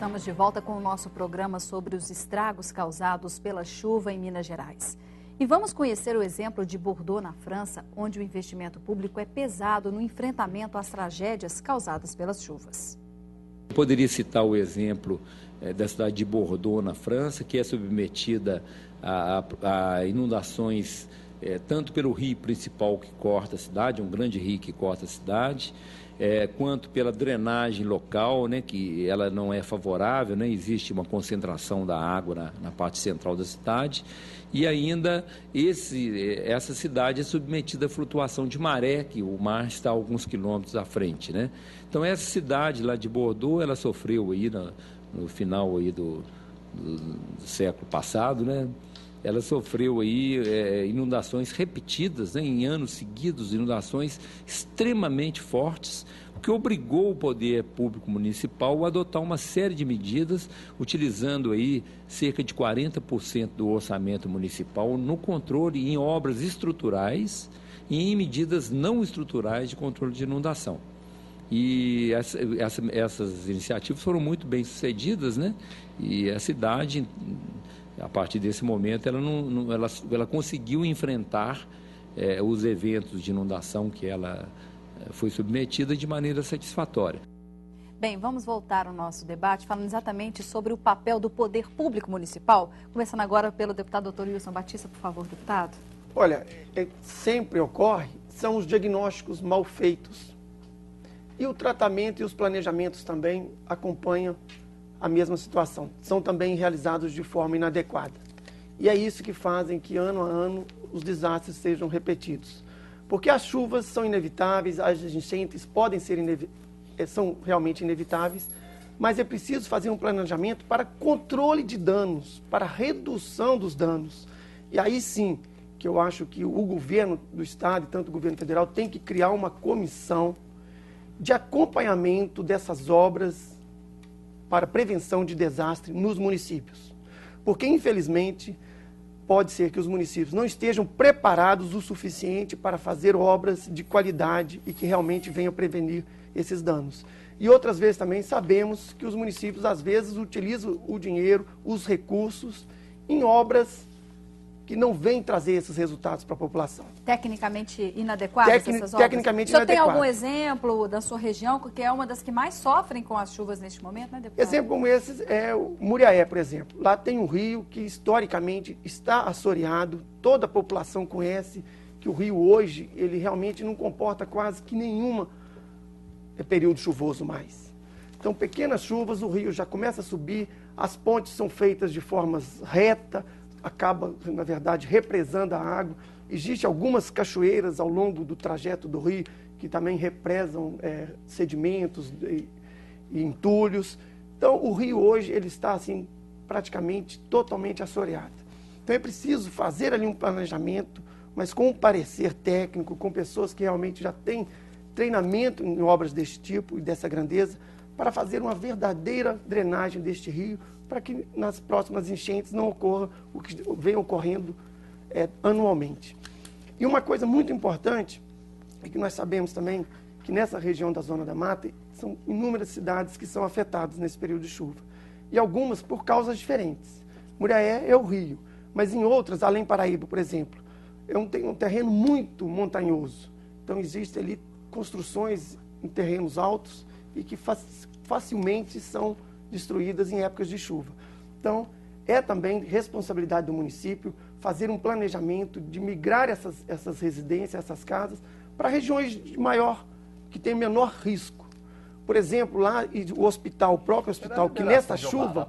estamos de volta com o nosso programa sobre os estragos causados pela chuva em Minas Gerais. E vamos conhecer o exemplo de Bordeaux, na França, onde o investimento público é pesado no enfrentamento às tragédias causadas pelas chuvas. Eu poderia citar o exemplo da cidade de Bordeaux, na França, que é submetida a inundações tanto pelo rio principal que corta a cidade, um grande rio que corta a cidade, quanto pela drenagem local, né, que ela não é favorável, né, existe uma concentração da água na parte central da cidade, e ainda essa cidade é submetida à flutuação de maré, que o mar está a alguns quilômetros à frente, né? Então, essa cidade lá de Bordeaux, ela sofreu aí no final aí do século passado, né? Ela sofreu aí inundações repetidas, né, em anos seguidos, inundações extremamente fortes, o que obrigou o poder público municipal a adotar uma série de medidas, utilizando aí cerca de 40% do orçamento municipal no controle em obras estruturais e em medidas não estruturais de controle de inundação. E essas iniciativas foram muito bem sucedidas, né? E a cidade, a partir desse momento, ela conseguiu enfrentar os eventos de inundação que ela foi submetida de maneira satisfatória. Bem, vamos voltar ao nosso debate falando exatamente sobre o papel do poder público municipal. Começando agora pelo deputado Dr. Wilson Batista, por favor, deputado. Olha, sempre ocorre, são os diagnósticos mal feitos. E o tratamento e os planejamentos também acompanham a mesma situação. São também realizados de forma inadequada. E é isso que fazem que, ano a ano, os desastres sejam repetidos. Porque as chuvas são inevitáveis, as enchentes podem ser são realmente inevitáveis, mas é preciso fazer um planejamento para controle de danos, para redução dos danos. E aí sim, que eu acho que o governo do Estado e tanto o governo federal tem que criar uma comissão de acompanhamento dessas obras para prevenção de desastre nos municípios. Porque, infelizmente, pode ser que os municípios não estejam preparados o suficiente para fazer obras de qualidade e que realmente venham prevenir esses danos. E outras vezes também sabemos que os municípios, às vezes, utilizam o dinheiro, os recursos, em obras que não vêm trazer esses resultados para a população. Tecnicamente inadequadas essas obras? Tecnicamente inadequadas. O senhor tem algum exemplo da sua região, que é uma das que mais sofrem com as chuvas neste momento, né, deputado? Exemplo como esses é o Muriaé, por exemplo. Lá tem um rio que historicamente está assoreado, toda a população conhece que o rio hoje, ele realmente não comporta quase que nenhuma período chuvoso mais. Então, pequenas chuvas, o rio já começa a subir, as pontes são feitas de formas reta, acaba, na verdade, represando a água. Existem algumas cachoeiras ao longo do trajeto do rio que também represam sedimentos e entulhos. Então, o rio hoje ele está assim, praticamente totalmente assoreado. Então, é preciso fazer ali um planejamento, mas com um parecer técnico, com pessoas que realmente já têm treinamento em obras deste tipo e dessa grandeza, para fazer uma verdadeira drenagem deste rio, para que nas próximas enchentes não ocorra o que vem ocorrendo anualmente. E uma coisa muito importante é que nós sabemos também que nessa região da Zona da Mata são inúmeras cidades que são afetadas nesse período de chuva. E algumas por causas diferentes. Muriaé é o rio, mas em outras, Além Paraíba, por exemplo, é um terreno muito montanhoso. Então existem ali construções em terrenos altos e que facilmente são destruídas em épocas de chuva. Então, é também responsabilidade do município fazer um planejamento de migrar essas residências, essas casas, para regiões que têm menor risco. Por exemplo, lá o próprio hospital, que nessa chuva,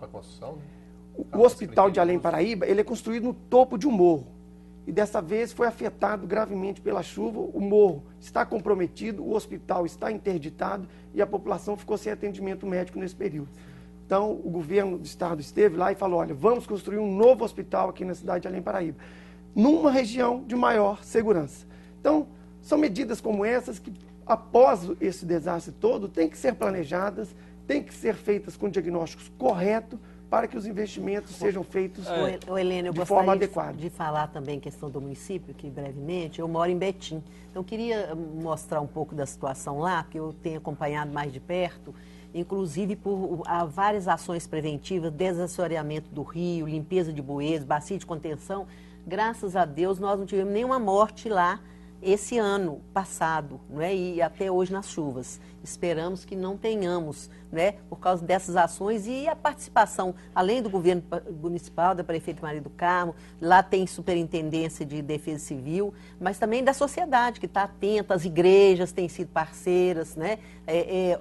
o hospital de Além Paraíba, ele é construído no topo de um morro. E dessa vez foi afetado gravemente pela chuva, o morro está comprometido, o hospital está interditado e a população ficou sem atendimento médico nesse período. Então, o governo do estado esteve lá e falou, olha, vamos construir um novo hospital aqui na cidade de Além Paraíba, numa região de maior segurança. Então, são medidas como essas que, após esse desastre todo, têm que ser planejadas, têm que ser feitas com diagnósticos corretos, para que os investimentos sejam feitos Helena, de forma adequada. De falar também questão do município, que brevemente, eu moro em Betim. Então, eu queria mostrar um pouco da situação lá, que eu tenho acompanhado mais de perto, inclusive por várias ações preventivas, desassoreamento do rio, limpeza de bueiros, bacia de contenção. Graças a Deus, nós não tivemos nenhuma morte lá esse ano passado, né? E até hoje nas chuvas. Esperamos que não tenhamos, né? Por causa dessas ações e a participação, além do governo municipal, da prefeita Maria do Carmo, lá tem superintendência de defesa civil, mas também da sociedade que está atenta, as igrejas têm sido parceiras, né?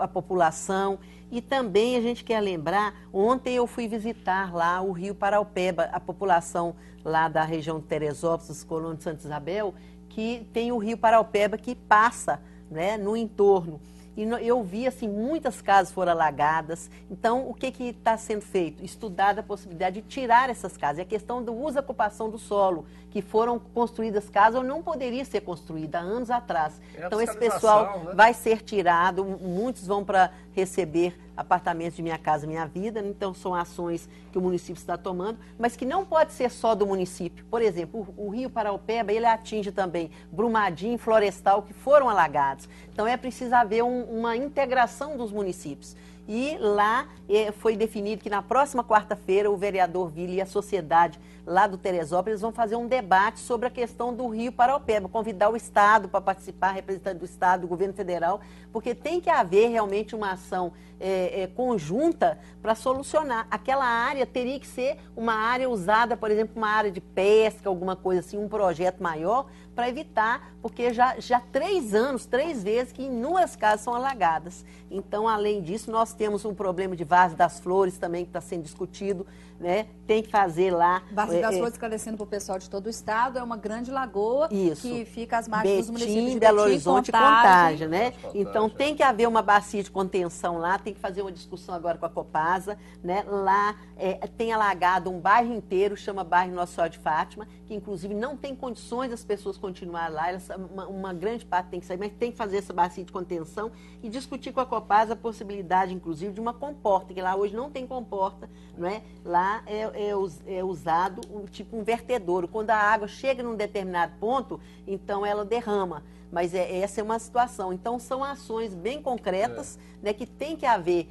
A população. E também a gente quer lembrar, ontem eu fui visitar lá o Rio Paraupeba, a população lá da região de Teresópolis, colônia de Santa Isabel, que tem o Rio Paraupeba que passa, né, no entorno. E eu vi, assim, muitas casas foram alagadas. Então, o que está sendo feito? Estudada a possibilidade de tirar essas casas. É a questão do uso e ocupação do solo, que foram construídas casas ou não poderia ser construída há anos atrás. Então, esse pessoal, né, vai ser tirado, muitos vão para receber apartamentos de Minha Casa Minha Vida, então são ações que o município está tomando, mas que não pode ser só do município. Por exemplo, o Rio Paraupeba, ele atinge também Brumadinho e Florestal, que foram alagados. Então é preciso haver uma integração dos municípios. E lá foi definido que na próxima quarta-feira o vereador Vili e a sociedade lá do Teresópolis vão fazer um debate sobre a questão do Rio Paraupeba, convidar o Estado para participar, representante do Estado, do governo federal, porque tem que haver realmente uma ação conjunta para solucionar. Aquela área teria que ser uma área usada, por exemplo, uma área de pesca, alguma coisa assim, um projeto maior, para evitar, porque já 3 anos, 3 vezes que inúmeras casas são alagadas. Então, além disso, nós temos um problema de Várzea das Flores também que está sendo discutido, né? Tem que fazer lá... Várzea das Flores, esclarecendo para o pessoal de todo o estado, é uma grande lagoa que fica às margens dos municípios de Belo Horizonte e Contagem, né? Então, Contagem. Tem que haver uma bacia de contenção lá, tem que fazer uma discussão agora com a Copasa, né? Lá tem alagado um bairro inteiro, chama bairro Nossa Senhora de Fátima, que inclusive não tem condições das pessoas continuar lá, uma grande parte tem que sair, mas tem que fazer essa bacia de contenção e discutir com a Copasa a possibilidade, inclusive, de uma comporta, que lá hoje não tem comporta, não é? Lá é usado tipo um vertedouro. Quando a água chega num determinado ponto, então ela derrama. Mas essa é uma situação. Então, são ações bem concretas, né, que tem que haver.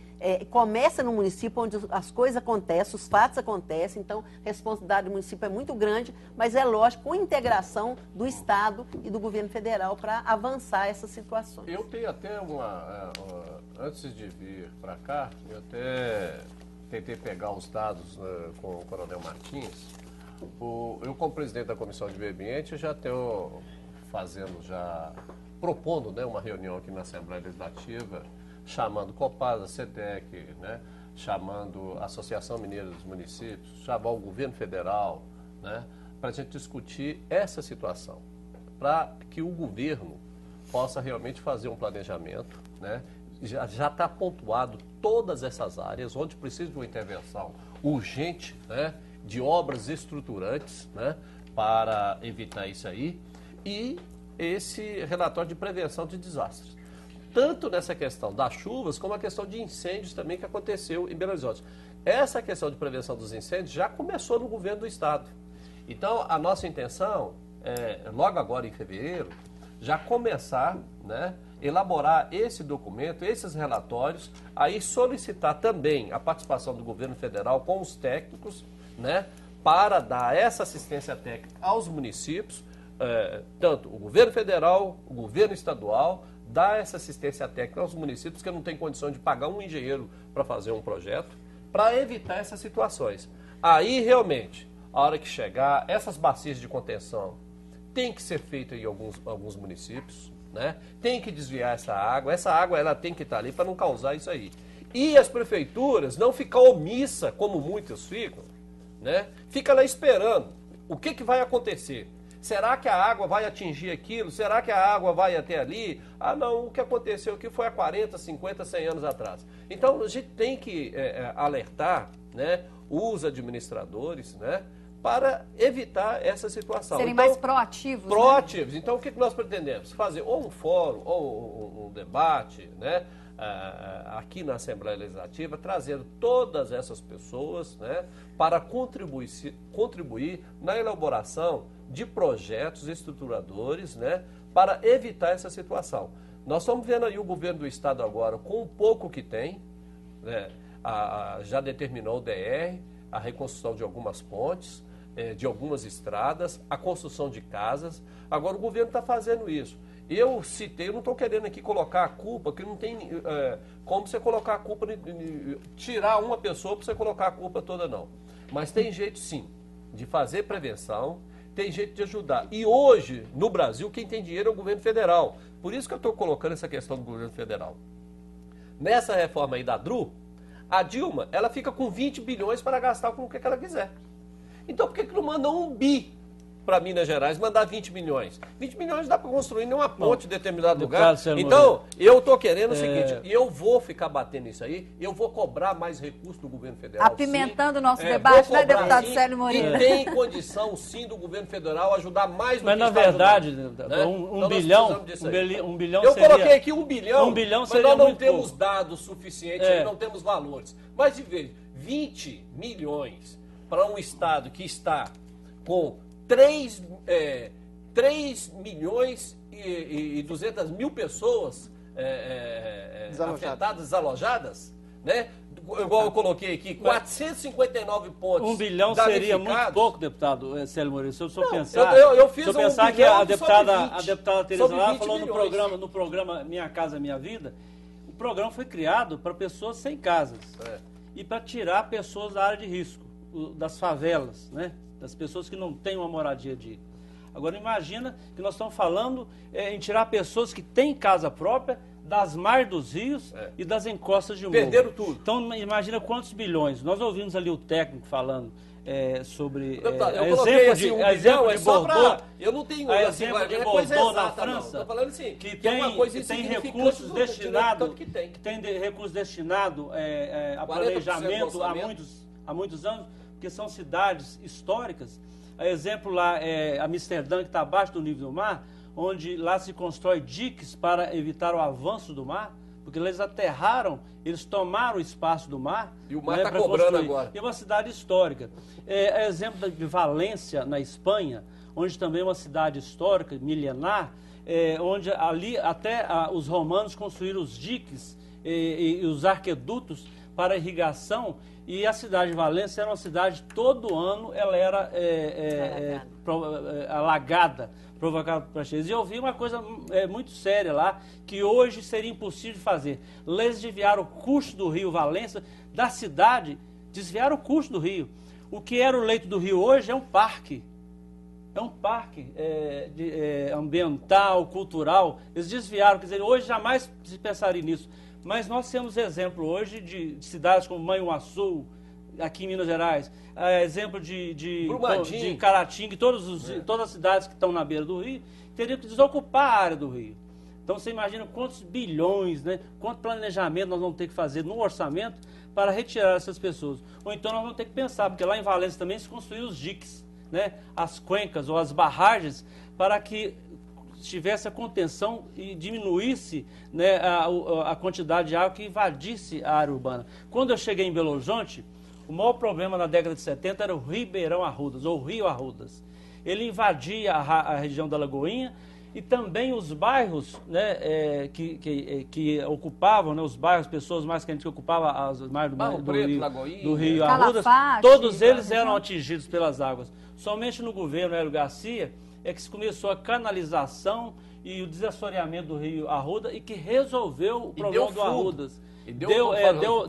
Começa no município, onde as coisas acontecem, os fatos acontecem. Então, a responsabilidade do município é muito grande, mas é lógico, com integração do Estado e do governo federal para avançar essas situações. Eu tenho até antes de vir para cá, eu até tentei pegar os dados com o Coronel Martins. Eu, como presidente da Comissão de Meio Ambiente, já tenho... propondo, né, uma reunião aqui na Assembleia Legislativa, chamando Copasa, SEDEC, né, chamando a Associação Mineira dos Municípios, chamar o governo federal, né, para a gente discutir essa situação, para que o governo possa realmente fazer um planejamento, né, já está pontuado todas essas áreas onde precisa de uma intervenção urgente, né, de obras estruturantes, né, para evitar isso aí, e esse relatório de prevenção de desastres. Tanto nessa questão das chuvas, como a questão de incêndios também que aconteceu em Belo Horizonte. Essa questão de prevenção dos incêndios já começou no governo do Estado. Então, a nossa intenção é, logo agora em fevereiro, já começar, né, elaborar esse documento, esses relatórios, aí solicitar também a participação do governo federal com os técnicos, né, para dar essa assistência técnica aos municípios, tanto o governo federal, o governo estadual, dar essa assistência técnica aos municípios que não têm condição de pagar um engenheiro para fazer um projeto, para evitar essas situações. Aí, realmente, a hora que chegar, essas bacias de contenção tem que ser feita em alguns municípios, né? Tem que desviar essa água ela tem que estar ali para não causar isso aí. E as prefeituras não ficar omissa, como muitas ficam, né? Fica lá esperando o que vai acontecer. Será que a água vai atingir aquilo? Será que a água vai até ali? Ah, não, o que aconteceu aqui foi há 40, 50, 100 anos atrás. Então, a gente tem que alertar, né, os administradores, né, para evitar essa situação. Serem então, mais proativos. Proativos. Né? Então, o que nós pretendemos? Fazer ou um fórum, ou um debate, né, aqui na Assembleia Legislativa, trazendo todas essas pessoas, né, para contribuir na elaboração de projetos estruturadores, né, para evitar essa situação. Nós estamos vendo aí o governo do Estado agora, com o pouco que tem, né, já determinou o DR, a reconstrução de algumas pontes, de algumas estradas, a construção de casas. Agora o governo está fazendo isso. Eu citei, eu não estou querendo aqui colocar a culpa, que não tem como você colocar a culpa, tirar uma pessoa para você colocar a culpa toda, não. Mas tem jeito sim de fazer prevenção, tem jeito de ajudar. E hoje, no Brasil, quem tem dinheiro é o governo federal. Por isso que eu estou colocando essa questão do governo federal. Nessa reforma aí da DRU, a Dilma, ela fica com 20 bilhões para gastar com o que ela quiser. Então por que não manda 1 bi para Minas Gerais, mandar 20 milhões? 20 milhões dá para construir em uma ponte em determinado lugar. Então, eu estou querendo o seguinte, e eu vou ficar batendo isso aí, eu vou cobrar mais recursos do governo federal. Apimentando o nosso debate, né, deputado Célio Moreira? E tem condição, sim, do governo federal ajudar mais do Mas, que na verdade, ajudando, né? um bilhão eu seria... coloquei aqui 1 bilhão, mas seria nós não muito temos pouco. dados suficientes, não temos valores. Mas, de vez, 20 milhões para um estado que está com 3 milhões e 200 mil pessoas afetadas, desalojadas, né? Igual eu coloquei aqui, 459 pontos. 1 bilhão seria muito pouco, deputado Célio Moreira. Se eu só pensar, eu fiz se eu pensar que a deputada Tereza lá falou milhões. no programa Minha Casa Minha Vida, o programa foi criado para pessoas sem casas e para tirar pessoas da área de risco, das favelas, né? Das pessoas que não têm uma moradia digna. Agora imagina que nós estamos falando em tirar pessoas que têm casa própria das margens dos rios e das encostas de morro. Perderam tudo. Então imagina quantos bilhões. Nós ouvimos ali o técnico falando sobre eu coloquei assim, 1 bilhão, é só para... Eu não tenho exemplo de Bordeaux na França, estou falando assim, que tem recursos destinados a planejamento há muitos anos, porque são cidades históricas. Exemplo lá é Amsterdã, que está abaixo do nível do mar, onde lá se constrói diques para evitar o avanço do mar, porque eles aterraram, eles tomaram o espaço do mar. E o mar está cobrando agora. E é uma cidade histórica. Exemplo de Valência, na Espanha, onde também é uma cidade histórica, milenar, onde ali até os romanos construíram os diques e os arquedutos para irrigação. E a cidade de Valência era uma cidade, todo ano, ela era alagada, provocada por cheias. E eu vi uma coisa muito séria lá, que hoje seria impossível de fazer. Eles desviaram o curso do rio Valência, da cidade, desviaram o curso do rio. O que era o leito do rio hoje é um parque. É um parque ambiental, cultural. Eles desviaram, quer dizer, hoje jamais se pensaria nisso. Mas nós temos exemplo hoje de cidades como Manhuaçu, aqui em Minas Gerais, exemplo de Caratinga, todas as cidades que estão na beira do rio, teriam que desocupar a área do rio. Então você imagina quantos bilhões, né, quanto planejamento nós vamos ter que fazer no orçamento para retirar essas pessoas. Ou então nós vamos ter que pensar, porque lá em Valência também se construíram os diques, né, as cuencas ou as barragens, para que tivesse a contenção e diminuísse, né, a quantidade de água que invadisse a área urbana. Quando eu cheguei em Belo Horizonte, o maior problema na década de 70 era o Ribeirão Arrudas, ou Rio Arrudas. Ele invadia a região da Lagoinha e também os bairros, né, que ocupavam, né, os bairros, pessoas mais carentes que ocupavam as margens do Rio Arrudas, todos eles eram atingidos pelas águas. Somente no governo Hélio Garcia é que se começou a canalização e o desassoreamento do Rio Arruda e que resolveu o problema do Arrudas.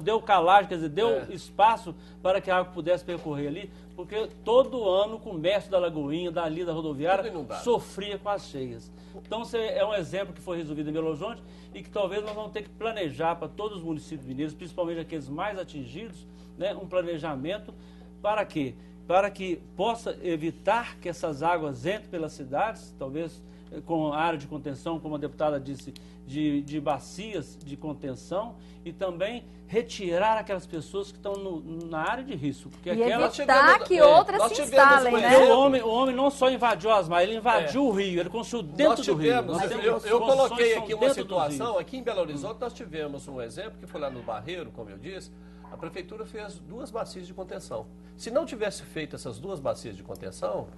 Deu calagem, quer dizer, deu espaço para que a água pudesse percorrer ali, porque todo ano o comércio da Lagoinha, dali da rodoviária, sofria com as cheias. Então é um exemplo que foi resolvido em Belo Horizonte e que talvez nós vamos ter que planejar para todos os municípios mineiros, principalmente aqueles mais atingidos, né, um planejamento para quê? Para que possa evitar que essas águas entrem pelas cidades, talvez com área de contenção, como a deputada disse, de bacias de contenção, e também retirar aquelas pessoas que estão na área de risco. Porque e evitar que outras se instalem, né? O homem não só invadiu as margens, ele invadiu o rio, ele construiu dentro do rio. Eu coloquei aqui uma situação, aqui em Belo Horizonte nós tivemos um exemplo, que foi lá no Barreiro, como eu disse, a prefeitura fez 2 bacias de contenção. Se não tivesse feito essas 2 bacias de contenção,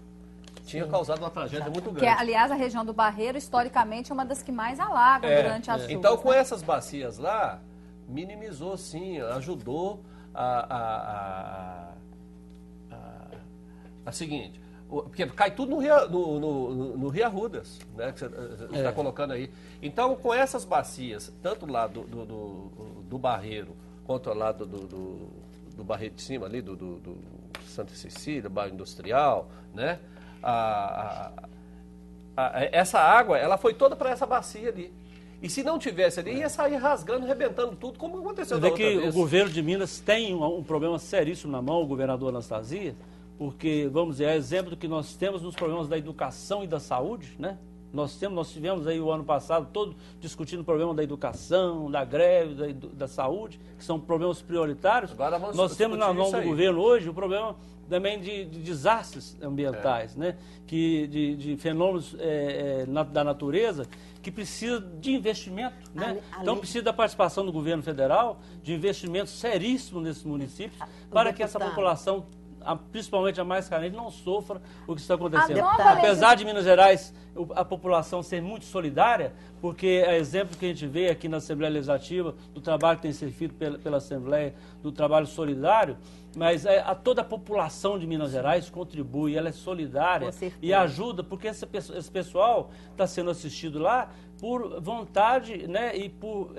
tinha causado uma tragédia muito grande. Que, aliás, a região do Barreiro, historicamente, é uma das que mais alagam durante as chuvas. Então, com essas bacias lá, minimizou sim, ajudou a seguinte, porque cai tudo no Rio Arrudas, né, que você está colocando aí. Então, com essas bacias, tanto lá do Barreiro, quanto lá do Barreiro de cima, ali do Santa Cecília, bairro industrial, né, essa água, ela foi toda para essa bacia ali. E se não tivesse ali, ia sair rasgando, arrebentando tudo, como aconteceu da outra vez. O governo de Minas tem um problema seríssimo na mão, o governador Anastasia, porque, vamos dizer, é exemplo do que nós temos nos problemas da educação e da saúde, né? Nós tivemos aí o ano passado todo discutindo o problema da educação, da greve, da saúde, que são problemas prioritários. Agora nós temos na mão do governo hoje o problema também de desastres ambientais, né? De fenômenos da natureza que precisa de investimento, né? Então precisa da participação do governo federal, de investimentos seríssimos nesses municípios, para que essa população, principalmente a mais carente, não sofra o que está acontecendo. Apesar de Minas Gerais, a população ser muito solidária, porque é exemplo que a gente vê aqui na Assembleia Legislativa, do trabalho que tem sido feito pela Assembleia, do trabalho solidário, mas toda a população de Minas Gerais contribui, ela é solidária e ajuda, porque esse pessoal está sendo assistido lá por vontade, né, e por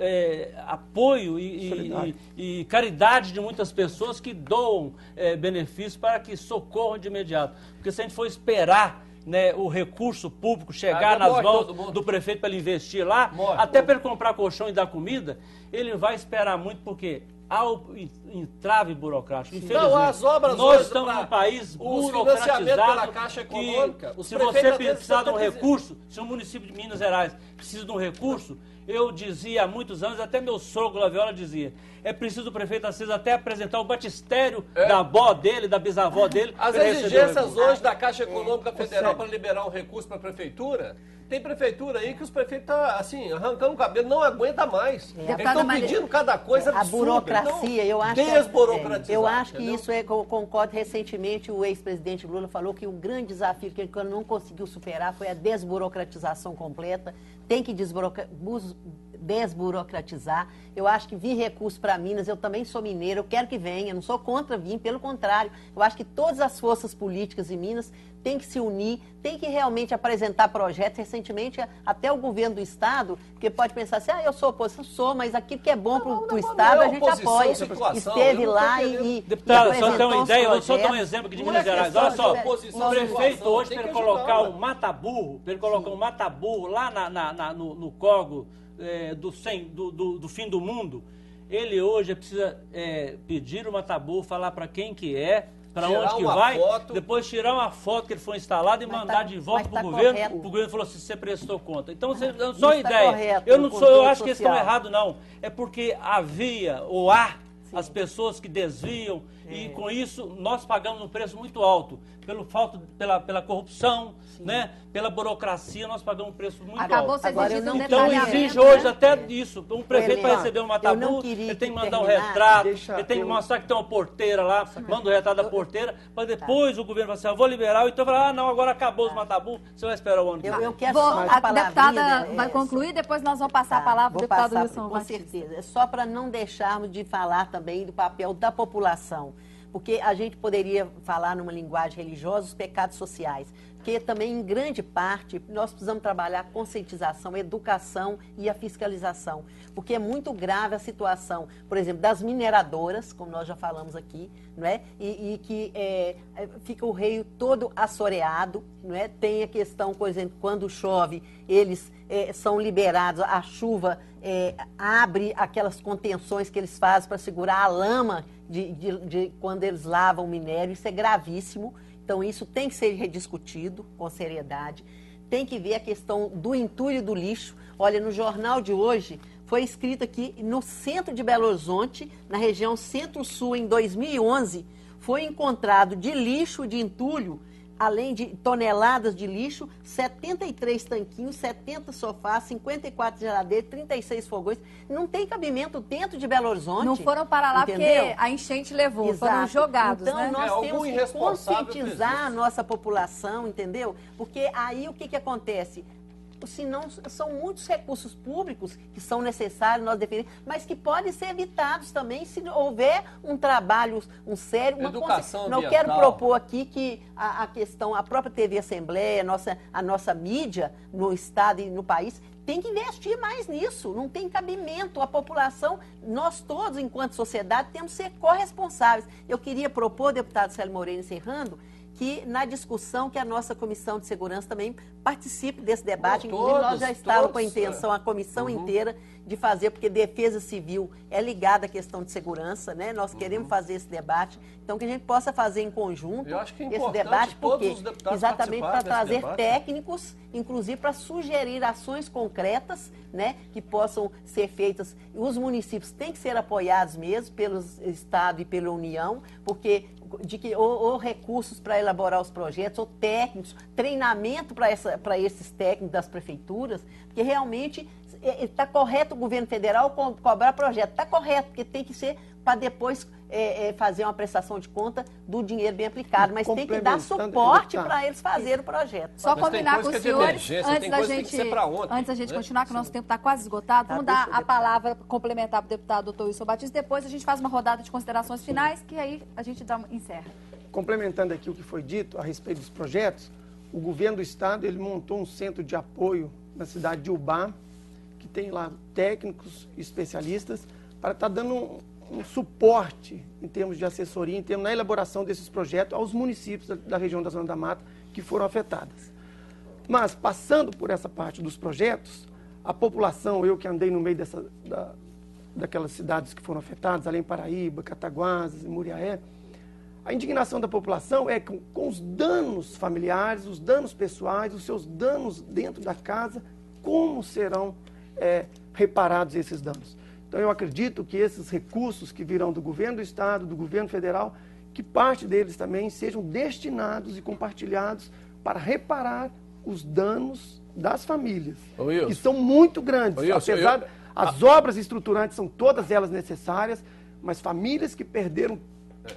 apoio e caridade de muitas pessoas que doam benefícios para que socorram de imediato. Porque se a gente for esperar, né, o recurso público chegar nas mãos do prefeito para ele investir lá, até para ele comprar colchão e dar comida, ele vai esperar muito, porque há o entrave burocrático. Infelizmente, não, as obras nós estamos num país burocratizado pela Caixa Econômica, se você precisar de um recurso, se o município de Minas Gerais precisa de um recurso, eu dizia há muitos anos, até meu sogro Laviola dizia, é preciso o prefeito Assis até apresentar o batistério da avó dele, da bisavó dele. As exigências hoje da Caixa Econômica Federal para liberar um recurso para a prefeitura, tem prefeitura aí que os prefeitos estão, assim, arrancando o cabelo, não aguenta mais. Eles estão pedindo cada coisa absurda. A burocracia, então, eu acho desburocratizar. Que isso eu concordo. Recentemente, o ex-presidente Lula falou que o grande desafio que ele não conseguiu superar foi a desburocratização completa. Tem que desburocratizar. Eu acho que vir recurso para Minas, eu também sou mineiro, eu quero que venha, não sou contra vir, pelo contrário. Eu acho que todas as forças políticas em Minas têm que se unir, têm que realmente apresentar projetos. Recentemente, até o governo do Estado, porque pode pensar assim, eu sou oposição, sou, mas aquilo que é bom para o Estado, a gente apoia. Esteve lá e deputado, só ter uma ideia, vou só dar um exemplo aqui de Minas Gerais. Olha só, o prefeito hoje, para ele colocar um mata-burro, lá no córrego do fim do mundo, ele hoje precisa pedir o mata-burro, falar para quem que é, para onde que vai, depois tirar uma foto que ele foi instalado e mandar de volta para o governo. O governo falou assim, você prestou conta. Então, só ideia. Eu acho que eles estão errados, não. É porque havia, ou há, as pessoas que desviam, e com isso nós pagamos um preço muito alto. Pela corrupção, né? Pela burocracia, nós pagamos um preço muito alto. Então exige hoje até isso. Um prefeito para receber um mata-burro, ele tem que mandar um retrato, ele tem que mostrar que tem uma porteira lá, manda o retrato da porteira, para depois o governo vai dizer, eu vou liberar, então vai não, agora acabou os mata-burro, você vai esperar o ano que vem. Eu quero só a deputada vai concluir, depois nós vamos passar a palavra para o deputado Wilson. Com certeza. É só para não deixarmos de falar também do papel da população. Porque a gente poderia falar numa linguagem religiosa os pecados sociais, porque também, em grande parte, nós precisamos trabalhar a conscientização, a educação e a fiscalização, porque é muito grave a situação, por exemplo, das mineradoras, como nós já falamos aqui, não é? E que fica o rio todo assoreado, não é? Tem a questão, por exemplo, quando chove, eles são liberados, a chuva abre aquelas contenções que eles fazem para segurar a lama de quando eles lavam o minério, isso é gravíssimo. Então, isso tem que ser rediscutido com seriedade. Tem que ver a questão do entulho do lixo. Olha, no jornal de hoje, foi escrito aqui, no centro de Belo Horizonte, na região Centro-Sul, em 2011, foi encontrado de lixo de entulho, além de toneladas de lixo, 73 tanquinhos, 70 sofás, 54 geladeiras, 36 fogões. Não tem cabimento dentro de Belo Horizonte. Não foram para lá, entendeu? Porque a enchente levou, foram jogados. Então, nós temos que conscientizar a nossa população, entendeu? Porque aí o que acontece? senão são muitos recursos públicos que são necessários, nós defendemos, mas que podem ser evitados também se houver um trabalho, um sério... Educação ambiental. Eu quero propor aqui que a questão, a própria TV Assembleia, a nossa mídia no Estado e no país, tem que investir mais nisso, não tem cabimento. A população, nós todos, enquanto sociedade, temos que ser corresponsáveis. Eu queria propor, deputado Célio Moreira, encerrando, que na discussão que a nossa Comissão de Segurança também participe desse debate. Inclusive, nós já estávamos com a intenção, a comissão inteira, de fazer, porque defesa civil é ligada à questão de segurança, né? Nós queremos fazer esse debate, então que a gente possa fazer em conjunto esse debate, porque exatamente para trazer técnicos, inclusive para sugerir ações concretas, né? Que possam ser feitas. Os municípios têm que ser apoiados mesmo pelo Estado e pela União, porque ou recursos para elaborar os projetos, ou técnicos, treinamento para esses técnicos das prefeituras, porque realmente está correto o governo federal cobrar projeto, está correto, porque tem que ser para depois fazer uma prestação de conta do dinheiro bem aplicado, mas tem que dar suporte para eles fazerem o projeto. Só combinar com os senhores, antes da gente continuar, que o nosso tempo está quase esgotado, vamos dar a palavra complementar para o deputado doutor Wilson Batista, depois a gente faz uma rodada de considerações finais, que aí a gente encerra. Complementando aqui o que foi dito a respeito dos projetos, o governo do estado ele montou um centro de apoio na cidade de Ubá, que tem lá técnicos e especialistas, para estar dando um suporte em termos de assessoria, em termos na elaboração desses projetos aos municípios da região da Zona da Mata que foram afetadas. Mas, passando por essa parte dos projetos, a população, eu que andei no meio daquelas cidades que foram afetadas, Além Paraíba, Cataguases e Muriaé, a indignação da população é com os danos familiares, os danos pessoais, os seus danos dentro da casa, como serão reparados esses danos. Então, eu acredito que esses recursos que virão do governo do estado, do governo federal, que parte deles também sejam destinados e compartilhados para reparar os danos das famílias, que são muito grandes. Apesar, as obras estruturantes são todas elas necessárias, mas famílias que perderam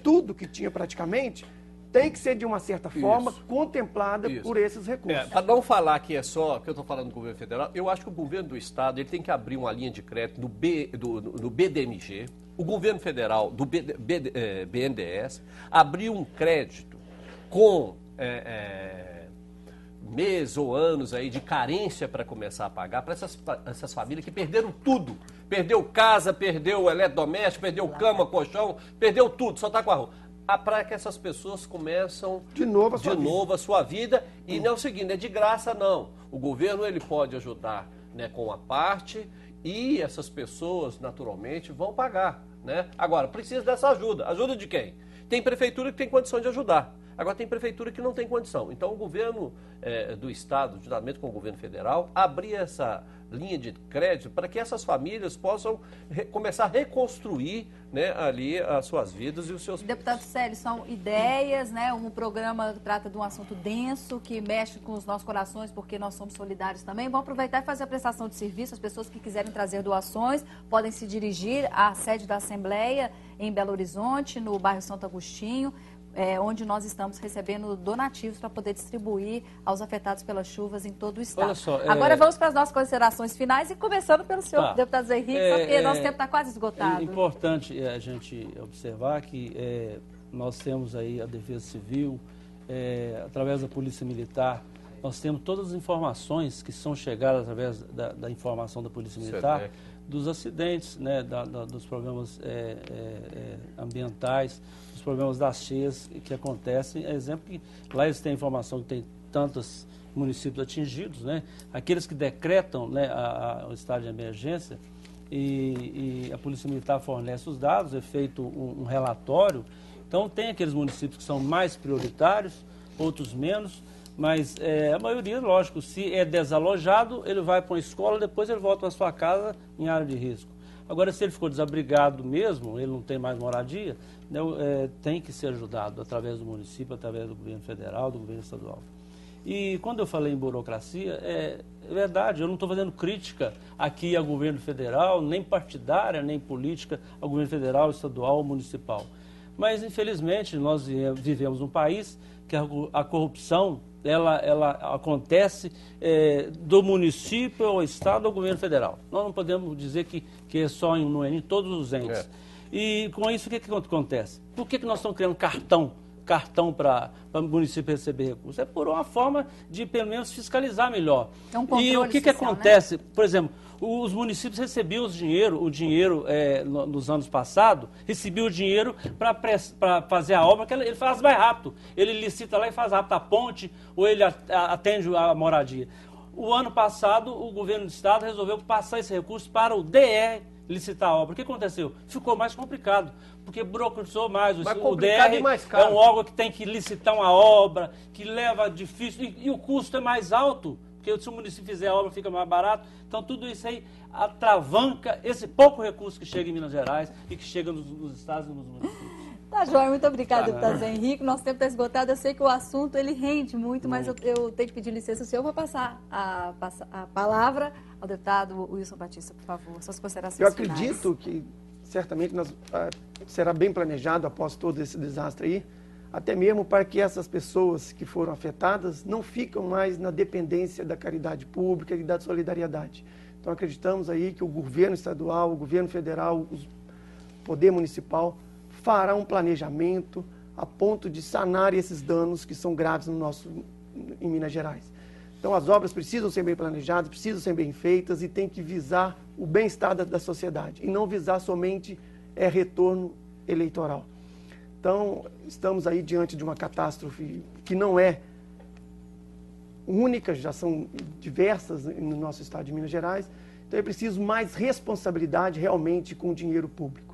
tudo que tinha praticamente, tem que ser, de uma certa forma, contemplada por esses recursos. Para não falar que é só, que eu estou falando do governo federal, eu acho que o governo do estado ele tem que abrir uma linha de crédito no BDMG, o governo federal do BNDES, abrir um crédito com meses ou anos aí de carência para começar a pagar para essas famílias que perderam tudo. Perdeu casa, perdeu eletrodoméstico, perdeu cama, colchão, perdeu tudo, só está com a rua. Para que essas pessoas começam de novo a sua vida. E não é o seguinte, é de graça não. O governo ele pode ajudar, né, com uma parte e essas pessoas naturalmente vão pagar, né? Agora, precisa dessa ajuda. Ajuda de quem? Tem prefeitura que tem condição de ajudar. Agora tem prefeitura que não tem condição. Então o governo do estado, juntamente com o governo federal, abrir essa linha de crédito para que essas famílias possam começar a reconstruir, né, ali as suas vidas e os seus... Deputado Célio, são ideias, né? Um programa que trata de um assunto denso, que mexe com os nossos corações, porque nós somos solidários também. Vamos aproveitar e fazer a prestação de serviço. As pessoas que quiserem trazer doações podem se dirigir à sede da Assembleia em Belo Horizonte, no bairro Santo Agostinho, onde nós estamos recebendo donativos para poder distribuir aos afetados pelas chuvas em todo o estado. Olha só, agora vamos para as nossas considerações finais e começando pelo senhor, deputado Zé Henrique, porque nosso tempo está quase esgotado. É importante a gente observar que nós temos aí a Defesa Civil, através da Polícia Militar, nós temos todas as informações que são chegadas através da informação da Polícia Militar, dos acidentes, né, dos problemas ambientais, dos problemas das cheias que acontecem. Exemplo que lá eles têm informação que tem tantos municípios atingidos, né, aqueles que decretam, né, o estado de emergência, e a Polícia Militar fornece os dados, é feito um relatório. Então tem aqueles municípios que são mais prioritários, outros menos, mas a maioria, lógico, se é desalojado, ele vai para uma escola, depois ele volta para sua casa em área de risco. Agora, se ele ficou desabrigado mesmo, ele não tem mais moradia, né, tem que ser ajudado através do município, através do governo federal, do governo estadual. E quando eu falei em burocracia, é verdade, eu não estou fazendo crítica aqui ao governo federal, nem partidária, nem política ao governo federal, estadual ou municipal. Mas, infelizmente, nós vivemos num país que a corrupção ela acontece do município ao estado ao governo federal. Nós não podemos dizer que é só em todos os entes. E com isso, o que acontece? Por que nós estamos criando cartão para o município receber recursos? É por uma forma de, pelo menos, fiscalizar melhor. É um controle e o que social, acontece? Né? Por exemplo, os municípios recebiam o dinheiro nos anos passados, recebiam o dinheiro para fazer a obra, que ele faz mais rápido. Ele licita lá e faz rápido a ponte, ou ele atende a moradia. O ano passado, o governo do estado resolveu passar esse recurso para o DR licitar a obra. O que aconteceu? Ficou mais complicado, porque burocratizou mais. O DR mais caro. É um órgão que tem que licitar uma obra, que leva difícil, e o custo é mais alto, porque se o município fizer a obra fica mais barato. Então tudo isso aí atravanca esse pouco recurso que chega em Minas Gerais e que chega nos estados e nos municípios. Tá, joia. Muito obrigada, deputado Zé Henrique. Nosso tempo está esgotado. Eu sei que o assunto ele rende muito, mas eu tenho que pedir licença ao senhor. Eu vou passar a palavra ao deputado Wilson Batista, por favor. Suas considerações Eu finais. acredito que certamente será bem planejado após todo esse desastre aí, até mesmo para que essas pessoas que foram afetadas não ficam mais na dependência da caridade pública e da solidariedade. Então acreditamos aí que o governo estadual, o governo federal, o poder municipal fará um planejamento a ponto de sanar esses danos que são graves em Minas Gerais. Então as obras precisam ser bem planejadas, precisam ser bem feitas e tem que visar o bem-estar da sociedade e não visar somente retorno eleitoral. Então estamos aí diante de uma catástrofe que não é única, já são diversas no nosso estado de Minas Gerais. Então é preciso mais responsabilidade realmente com o dinheiro público.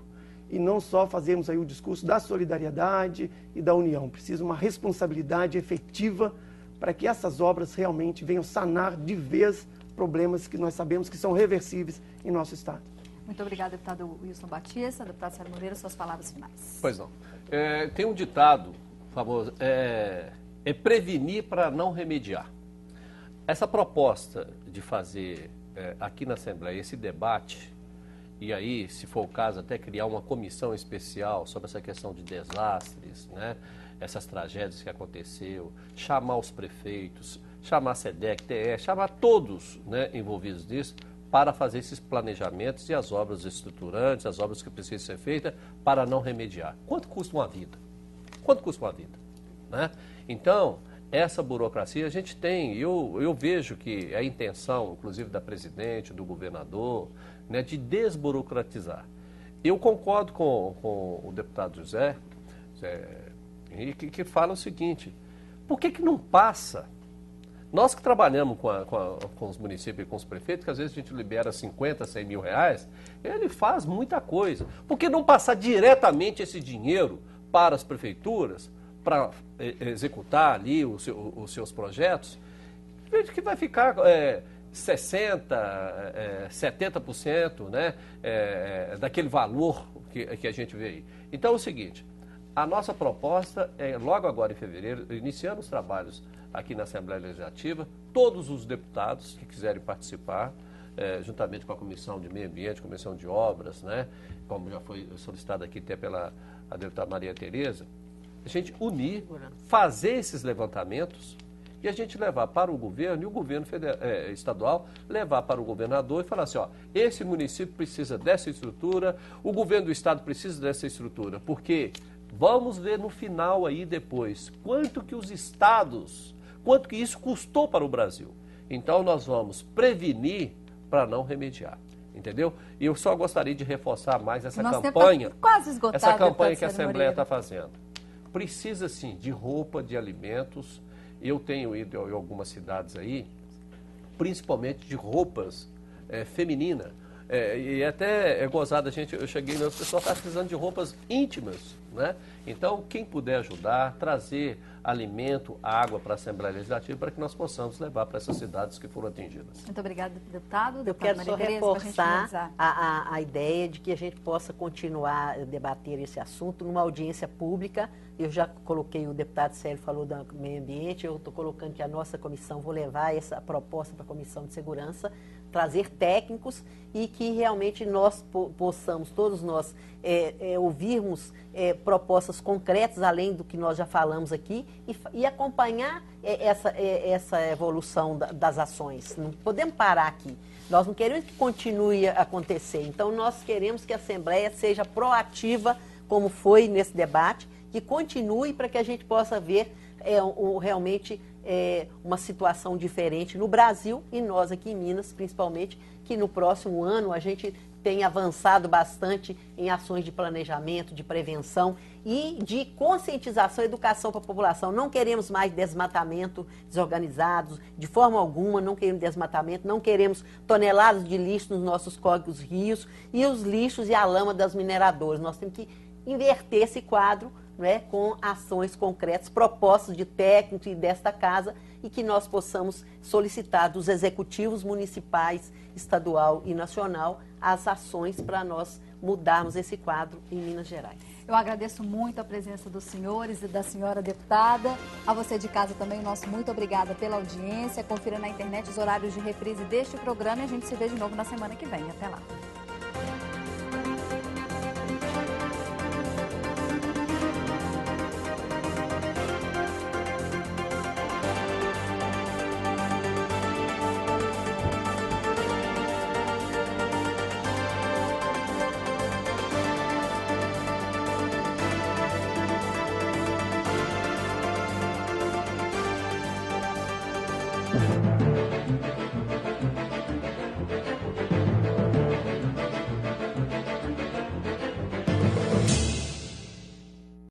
E não só fazermos aí o discurso da solidariedade e da união. Precisa uma responsabilidade efetiva para que essas obras realmente venham sanar de vez problemas que nós sabemos que são reversíveis em nosso estado. Muito obrigada, deputado Wilson Batista. Deputado Célio Moreira, suas palavras finais. Pois não. Tem um ditado famoso, é prevenir para não remediar. Essa proposta de fazer aqui na Assembleia esse debate, e aí, se for o caso, até criar uma comissão especial sobre essa questão de desastres, né? Essas tragédias que aconteceu, chamar os prefeitos, chamar a SEDEC, TE, chamar todos, né, envolvidos nisso, para fazer esses planejamentos e as obras estruturantes, as obras que precisam ser feitas para não remediar. Quanto custa uma vida? Quanto custa uma vida? Né? Então, essa burocracia a gente tem, eu vejo que a intenção, inclusive da presidente, do governador, né, de desburocratizar. Eu concordo com o deputado José que fala o seguinte, por que não passa? Nós que trabalhamos com os municípios e com os prefeitos, que às vezes a gente libera 50, 100 mil reais, ele faz muita coisa. Por que não passar diretamente esse dinheiro para as prefeituras, para executar ali os seus projetos? Veja que vai ficar 60%, 70%, né, daquele valor que a gente vê aí. Então é o seguinte, a nossa proposta é, logo agora em fevereiro, iniciando os trabalhos aqui na Assembleia Legislativa, todos os deputados que quiserem participar, juntamente com a Comissão de Meio Ambiente, Comissão de Obras, né, como já foi solicitado aqui até pela deputada Maria Tereza, a gente unir, fazer esses levantamentos e a gente levar para o governo e o governo estadual levar para o governador e falar assim, ó, esse município precisa dessa estrutura, o governo do estado precisa dessa estrutura, porque vamos ver no final aí depois quanto que os estados, quanto que isso custou para o Brasil. Então nós vamos prevenir para não remediar, entendeu? E eu só gostaria de reforçar mais essa campanha, quase esgotado, essa campanha que a Assembleia está fazendo. Precisa sim de roupa, de alimentos. Eu tenho ido em algumas cidades aí, principalmente de roupas femininas. E até é gozado, eu cheguei, o pessoal está precisando de roupas íntimas, né? Então, quem puder ajudar, trazer alimento, água para a Assembleia Legislativa para que nós possamos levar para essas cidades que foram atingidas. Muito obrigada, deputado. Eu quero só reforçar a ideia de que a gente possa continuar a debater esse assunto numa audiência pública. Eu já coloquei, o deputado Célio falou do meio ambiente, eu estou colocando que a nossa comissão, vou levar essa proposta para a Comissão de Segurança, trazer técnicos e que realmente nós possamos, todos nós, ouvirmos propostas concretas, além do que nós já falamos aqui, e acompanhar essa evolução das ações. Não podemos parar aqui. Nós não queremos que continue a acontecer. Então, nós queremos que a Assembleia seja proativa, como foi nesse debate, que continue para que a gente possa ver realmente uma situação diferente no Brasil e nós aqui em Minas, principalmente, que no próximo ano a gente tem avançado bastante em ações de planejamento, de prevenção e de conscientização e educação para a população. Não queremos mais desmatamento desorganizado, de forma alguma, não queremos desmatamento, não queremos toneladas de lixo nos nossos córregos, rios e os lixos e a lama das mineradoras. Nós temos que inverter esse quadro, né, com ações concretas, propostas de técnicos e desta casa, e que nós possamos solicitar dos executivos municipais, estadual e nacional as ações para nós mudarmos esse quadro em Minas Gerais. Eu agradeço muito a presença dos senhores e da senhora deputada. A você de casa também, nosso muito obrigada pela audiência. Confira na internet os horários de reprise deste programa e a gente se vê de novo na semana que vem. Até lá.